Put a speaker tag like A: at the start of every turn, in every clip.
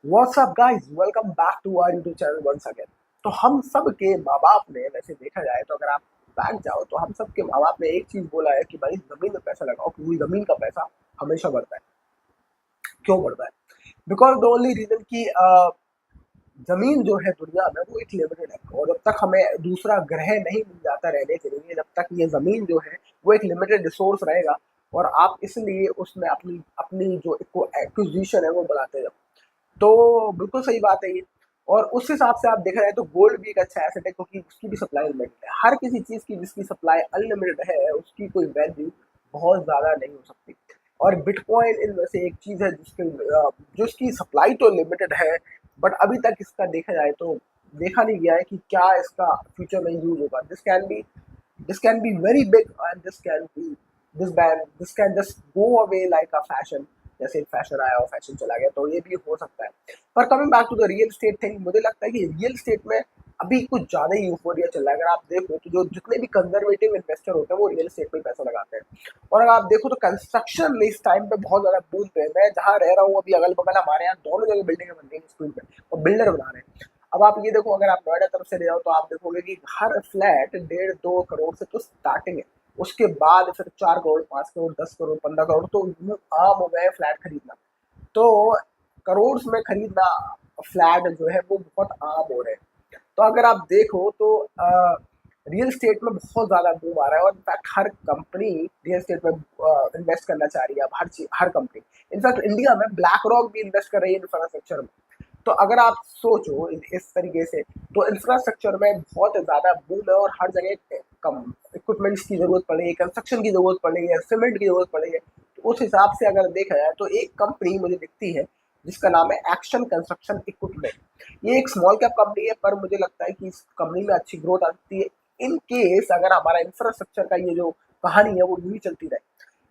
A: WhatsApp guys, welcome back to our YouTube channel once again. तो हम सब के माँ बाप ने, वैसे देखा जाए तो अगर आप बैक जाओ तो हम सब के माँ बाप ने एक चीज बोला है कि भाई जमीन में पैसा लगाओ, क्योंकि जमीन का पैसा हमेशा बढ़ता है। क्यों बढ़ता है? बिकॉज द ओनली रीजन की जमीन जो है दुनिया में वो एक लिमिटेड है, और जब तक हमें दूसरा ग्रह नहीं मिल जाता रहने के लिए, जब तक ये जमीन जो है वो एक लिमिटेड रिसोर्स रहेगा। और आप इसलिए उसमें अपनी अपनी जो एक्विजिशन है वो बढ़ाते जाओ। तो बिल्कुल सही बात है ये। और उस हिसाब से आप देखा जाए तो गोल्ड भी एक अच्छा एसेट है, क्योंकि उसकी भी सप्लाई अनलिमिटेड है। हर किसी चीज़ की जिसकी सप्लाई अनलिमिटेड है उसकी कोई वैल्यू बहुत ज़्यादा नहीं हो सकती। और बिटकॉइन इनमें से एक चीज़ है जिसकी सप्लाई तो लिमिटेड है, बट अभी तक इसका देखा जाए तो देखा नहीं गया है कि क्या इसका फ्यूचर में यूज होगा। This can be very big, and this can just go away like a fashion. जैसे फैशन आया और फैशन चला गया, तो ये भी हो सकता है। पर coming back to the real estate thing, मुझे लगता है कि रियल स्टेट में अभी कुछ ज़्यादा ही यूफोरिया चल रहा है। अगर आप देखो तो जो जितने भी कंजर्वेटिव इन्वेस्टर होते हैं वो रियल स्टेट में पैसा लगाते हैं। और अगर आप देखो तो कंस्ट्रक्शन इस टाइम पे बहुत ज़्यादा बूम पे है। मैं जहाँ रह रहा हूँ अभी, अगल बगल हमारे यहाँ दोनों जगह बिल्डिंगें बन रही हैं स्कूल पे, और बिल्डर बना रहे हैं। अब आप ये देखो, अगर आप नोएडा तरफ से ले जाओ तो आप देखोगे कि हर फ्लैट 1.5-2 करोड़ से तो स्टार्टिंग है। उसके बाद फिर 4 करोड़, 5 करोड़, 10 करोड़, 15 करोड़, तो यूं आम हो गए फ्लैट खरीदना। तो करोड़ में खरीदना फ्लैट जो है वो बहुत आम हो रहे हैं। तो अगर आप देखो तो रियल स्टेट में बहुत ज़्यादा बूम आ रहा है, और इनफैक्ट हर कंपनी रियल स्टेट में इन्वेस्ट करना चाह रही है। अब हर कंपनी, इनफैक्ट इंडिया में ब्लैक रॉक भी इन्वेस्ट कर रही है इंफ्रास्ट्रक्चर में। तो अगर आप सोचो इस तरीके से, तो इंफ्रास्ट्रक्चर में बहुत ज़्यादा बूम है, और हर जगह कम इक्विपमेंट्स की ज़रूरत पड़ रही है, कंस्ट्रक्शन की ज़रूरत पड़ रही है, सीमेंट की ज़रूरत पड़ रही है। तो उस हिसाब से अगर देखा जाए तो एक कंपनी मुझे दिखती है जिसका नाम है एक्शन कंस्ट्रक्शन इक्विपमेंट। ये एक स्मॉल कैप कंपनी है, पर मुझे लगता है कि इस कंपनी में अच्छी ग्रोथ आती है इन केस अगर हमारा इंफ्रास्ट्रक्चर का ये जो कहानी है वो यूं ही चलती रहे।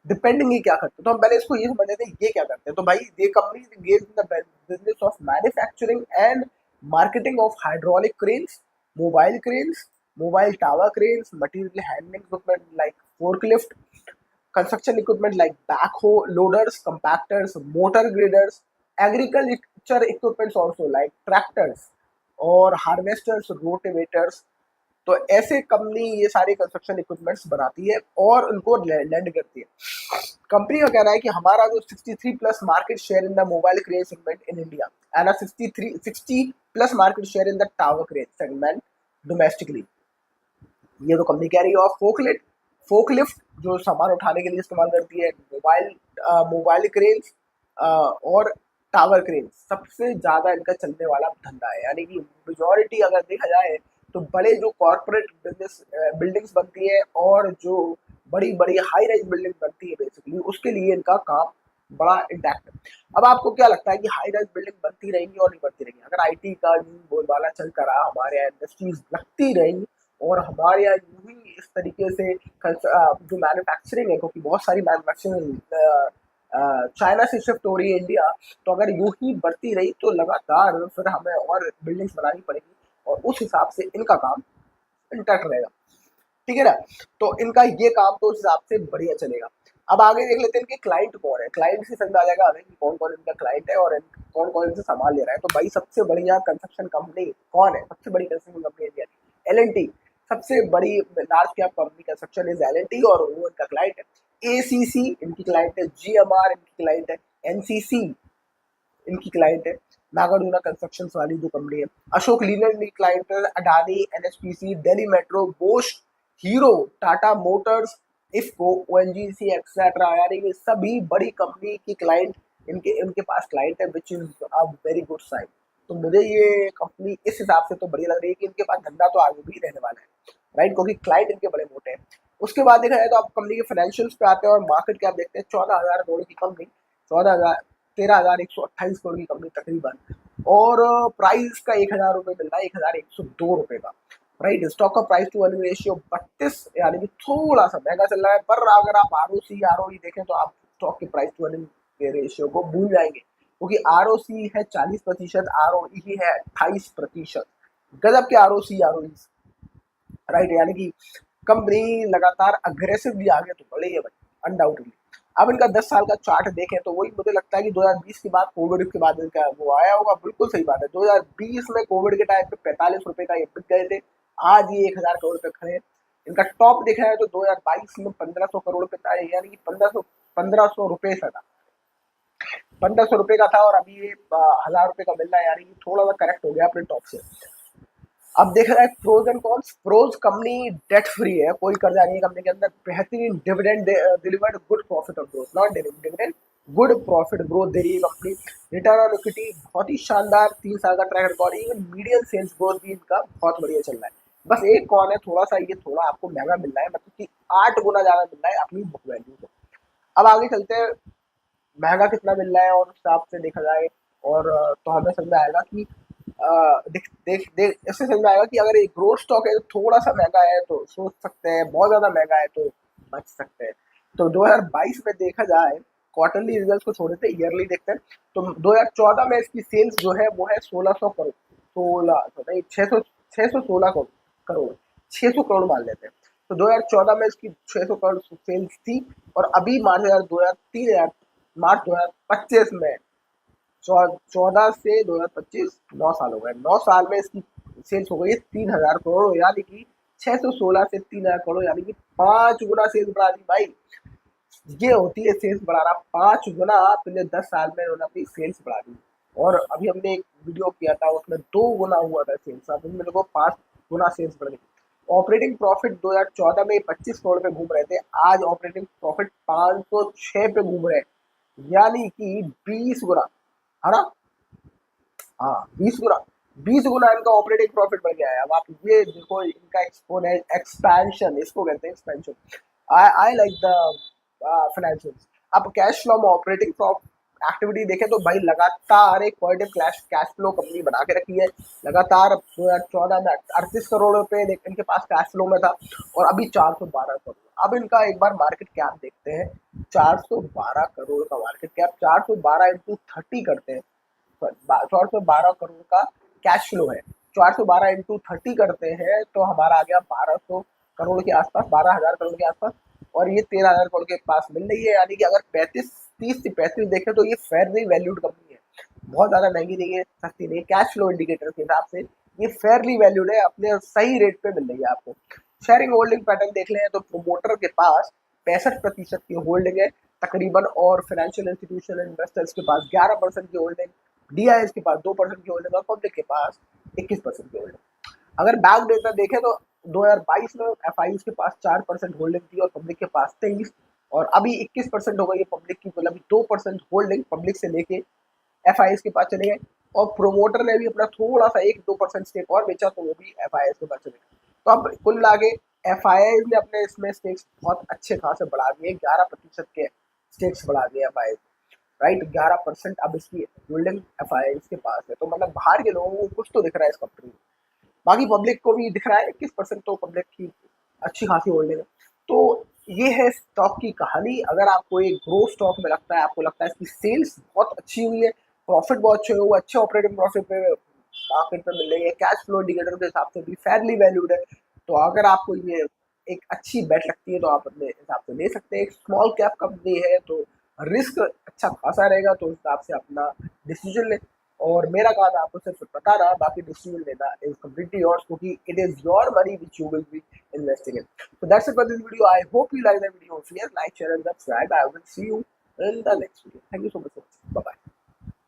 A: डिपेंडिंग ये क्या करते हैं, तो हम पहले इसको ये समझ लेते हैं ये क्या करते हैं। तो भाई ये company gauge in the business of manufacturing and marketing of hydraulic cranes, mobile cranes, mobile tower cranes, material handling equipment like forklift, construction equipment like backhoe, loaders, compactors, motor graders, agriculture equipments also like tractors और harvesters, रोटेवेटर्स। तो ऐसे company ये सारे construction equipments बनाती है और उनको land करती है। कंपनी का कहना है कि हमारा जो 63 plus market share in the mobile crane segment in India and 60 plus market share in the tower crane segment domestically. ये तो कंपनी कह रही है। और फोकलिफ्ट जो सामान उठाने के लिए इस्तेमाल करती है, मोबाइल क्रेन्स और टावर क्रेन्स, सबसे ज़्यादा इनका चलने वाला धंधा है। यानी कि मेजॉरिटी अगर देखा जाए तो बड़े जो कॉर्पोरेट बिजनेस बिल्डिंग्स बनती है और जो बड़ी बड़ी हाई राइज बिल्डिंग बनती है, बेसिकली उसके लिए इनका काम बड़ा इंटैक्ट है। अब आपको क्या लगता है कि हाई राइज बिल्डिंग बनती रहेंगी और नहीं बनती रहेंगी? अगर आईटी का बोलबाला चलता रहा, हमारे यहाँ इंडस्ट्रीज लगती रहेंगी और हमारे यहाँ यूं ही इस तरीके से जो मैन्युफैक्चरिंग है, क्योंकि बहुत सारी मैन्युफैक्चरिंग चाइना से शिफ्ट हो रही है इंडिया, तो अगर यूं ही बढ़ती रही तो लगातार फिर हमें और बिल्डिंग्स बनानी पड़ेगी, और उस हिसाब से इनका काम इंटैक्ट रहेगा। ठीक है ना? तो इनका ये काम तो उस हिसाब से बढ़िया चलेगा। अब आगे देख लेते हैं इनके क्लाइंट कौन है। क्लाइंट से समझ आ जाएगा हमें कि कौन कौन इनका क्लाइंट है और कौन कौन इनसे सामान ले रहा है। तो भाई सबसे बढ़िया कंस्ट्रक्शन कंपनी कौन है? सबसे बड़ी कंस्ट्रक्शन कंपनी इंडिया की L&T। सबसे बड़ी large cap company construction is L&T, और वो इनका क्लाइंट है। ACC इनकी क्लाइंट है, GMR इनकी क्लाइंट है, NCC इनकी क्लाइंट है, नागार्जुना कंस्ट्रक्शंस वाली जो कंपनी है। अशोक लीलैंड इनकी क्लाइंट है, Adani, NHPC, Delhi metro, Bosch, Hero, Tata motors, IFFCO, ONGC etcetera. यानी कि सभी बड़ी कंपनी की क्लाइंट इनके इनके पास क्लाइंट है, which is a very good sign. तो मुझे ये कंपनी इस हिसाब से तो बढ़िया लग रही है कि इनके पास धंधा तो आगे भी रहने वाला है, राइट, क्योंकि क्लाइंट इनके बड़े मोटे हैं। उसके बाद देखा जाए तो आप कंपनी के फाइनेंशियल्स पे आते हैं और मार्केट कैप देखते हैं। 14,000 करोड़ की कंपनी, 13,128 करोड़ की कंपनी तकरीबन, और प्राइस का 1,000 रुपये मिल रहा है, 1,102 रुपये का, राइट। स्टॉक का प्राइस टू अर्निंग रेशियो 32, यानी कि थोड़ा सा महंगा चल रहा है। पर अगर आप ROC देखें तो आप स्टॉक के प्राइस टू अर्निंग के रेशियो को भूल जाएंगे, क्योंकि ROC है 40%, ROE है 28%। गजब के ROE, राइट। यानी कि कंपनी लगातार अग्रेसिवली आगे तो बढ़ी है भाई, अनडाउटेडली। अब इनका 10 साल का चार्ट देखें तो वही मुझे लगता है कि 2020 के बाद, कोविड के बाद इनका वो आया होगा। बिल्कुल सही बात है, 2020 में कोविड के टाइम पे 45 रुपए का ये बिक गए थे, आज ये 1000 करोड़ पे खड़े हैं। इनका टॉप देखा है तो 2022 में 1500 करोड़ पे था, यानी कि 1500 रुपए से था, 1500 रुपए का था, और अभी ये 1000 रुपए का मिल रहा है, यानी कि थोड़ा सा करेक्ट हो गया अपने टॉप से। अब देखा जाए pros and cons, pros company debt free है, कोई कर्जा नहीं है कंपनी के अंदर, बेहतरीन dividend delivered, good profit of growth, not dividend, good profit growth दे रही है कंपनी। रिटर्न ऑन इक्विटी बहुत ही शानदार, 3 साल का track record, even medium sales growth भी इनका बहुत बढ़िया चल रहा है। बस एक कौन है, थोड़ा सा ये थोड़ा आपको महंगा मिल रहा है, मतलब कि 8 गुना ज्यादा मिल रहा है अपनी बुक वैल्यू से। अब आगे चलते हैं, महंगा कितना मिल रहा है और उस हिसाब से देखा जाए, और तो हमें समझ में आएगा कि देख देख देख इससे समझ में आएगा कि अगर एक ग्रोथ स्टॉक है तो थोड़ा सा महंगा है तो सोच सकते हैं, बहुत ज़्यादा महंगा है तो बच सकते हैं। तो 2022 में देखा जाए, क्वार्टरली रिजल्ट को छोड़ देते, ईयरली देखते हैं, तो 2014 में इसकी सेल्स जो है वो है 1600 करोड़, 616 करोड़ 600 करोड़ मान लेते हैं। तो 2014 में इसकी 600 करोड़ सेल्स थी, और अभी मार्च 2025 में 14 से 2025 9 साल हो गए, 9 साल में इसकी सेल्स हो गई है 3000 करोड़, यानी कि 616 से 3000 करोड़, यानी कि 5 गुना सेल्स बढ़ा दी भाई। ये होती है सेल्स बढ़ाना, 5 गुना पिछले 10 साल में उन्होंने अपनी सेल्स बढ़ा दी। और अभी हमने एक वीडियो किया था उसमें 2 गुना हुआ था सेल्स, अब मेरे को 5 गुना सेल्स बढ़ गई। ऑपरेटिंग प्रॉफिट 2014 में 25 करोड़ पे घूम रहे थे, आज ऑपरेटिंग प्रॉफिट 506 पे घूम रहे हैं, यानी कि 20 गुना, है ना? हाँ, 20 गुना इनका ऑपरेटिंग प्रॉफिट बढ़ गया है। अब आप ये देखो, इनका एक्सपेंशन, इसको कहते हैं expansion. I like the financials. अब कैश फ्लो में ऑपरेटिंग एक्टिविटी देखें तो भाई लगातार एक पॉजिटिव कैश फ्लो कंपनी बना के रखी है, लगातार। 2014 में 38 करोड़ रुपए इनके पास कैश फ्लो में था, और अभी 412 करोड़। अब इनका एक बार मार्केट कैप देखते हैं, 412 करोड़ का मार्केट कैप, 412 इंटू 30 करते हैं, 412 करोड़ का कैश फ्लो है, 412 इंटू 30 करते हैं तो हमारा आ गया 1200 करोड़ के आसपास, 12,000 करोड़ के आसपास, और ये 13,000 करोड़ के पास मिल रही है। यानी कि अगर 30 से 35 देखें तो ये फेयरली वैल्यूड कंपनी है, बहुत ज़्यादा महंगी नहीं है, सस्ती नहीं है। कैश फ्लो इंडिकेटर के हिसाब से ये फेयरली वैल्यूड है, अपने सही रेट पे मिल रही है आपको। शेयरिंग होल्डिंग पैटर्न देख लें तो प्रोमोटर के पास 65% की होल्डिंग है तकरीबन, और फाइनेंशियल इंस्टीट्यूशन इन्वेस्टर्स के पास 11% की होल्डिंग, डीआईएस के पास 2% की होल्डिंग, और पब्लिक के पास 21% की होल्डिंग। अगर बैंक डेटा देखें तो 2022 में एफआईज के पास 4% होल्डिंग थी और पब्लिक के पास 23, और अभी 21% हो गई है पब्लिक की, मतलब 2% होल्डिंग पब्लिक से लेके एफआईज के पास चले गए, और प्रोमोटर ने भी अपना थोड़ा सा 1-2% स्टेक और बेचा, तो वो भी एफआईज के पास चले गए। तो अब कुल मिला के एफआईज ने अपने इसमें स्टेक्स बहुत अच्छे खासे बढ़ा दिए, 11% के स्टेक्स बढ़ा दिए एफआईज, राइट? 11% अब इसकी होल्डिंग एफआईज के पास है, तो मतलब बाहर के लोगों को कुछ तो दिख रहा है इस कंपनी में। बाकी पब्लिक को भी दिख रहा है 21%, तो पब्लिक की अच्छी खासी होल्डिंग है। तो ये है स्टॉक की कहानी। अगर आपको एक ग्रो स्टॉक में लगता है, आपको लगता है इसकी सेल्स बहुत अच्छी हुई है, प्रॉफिट बहुत अच्छे हुए, अच्छे ऑपरेटिंग प्रॉफिट पे मार्केट में मिल रही है, कैश फ्लो इंडिकेटर के हिसाब से भी फेयरली वैल्यूड है, तो अगर आपको ये एक अच्छी बेट लगती है तो आप अपने हिसाब से ले सकते हैं। एक स्मॉल कैप कंपनी है तो रिस्क अच्छा खासा रहेगा, तो उस हिसाब से अपना डिसीजन लें। और मेरा काम है आपको सिर्फ बताना, बाकी डिसीजन लेना इज कम्प्लीटली योर्स, क्योंकि it is your money which you will be investing in. So that's it for this video. I hope you like the video. Please like, share, and subscribe. I will see you in the next video. Thank you so much for watching. Bye bye.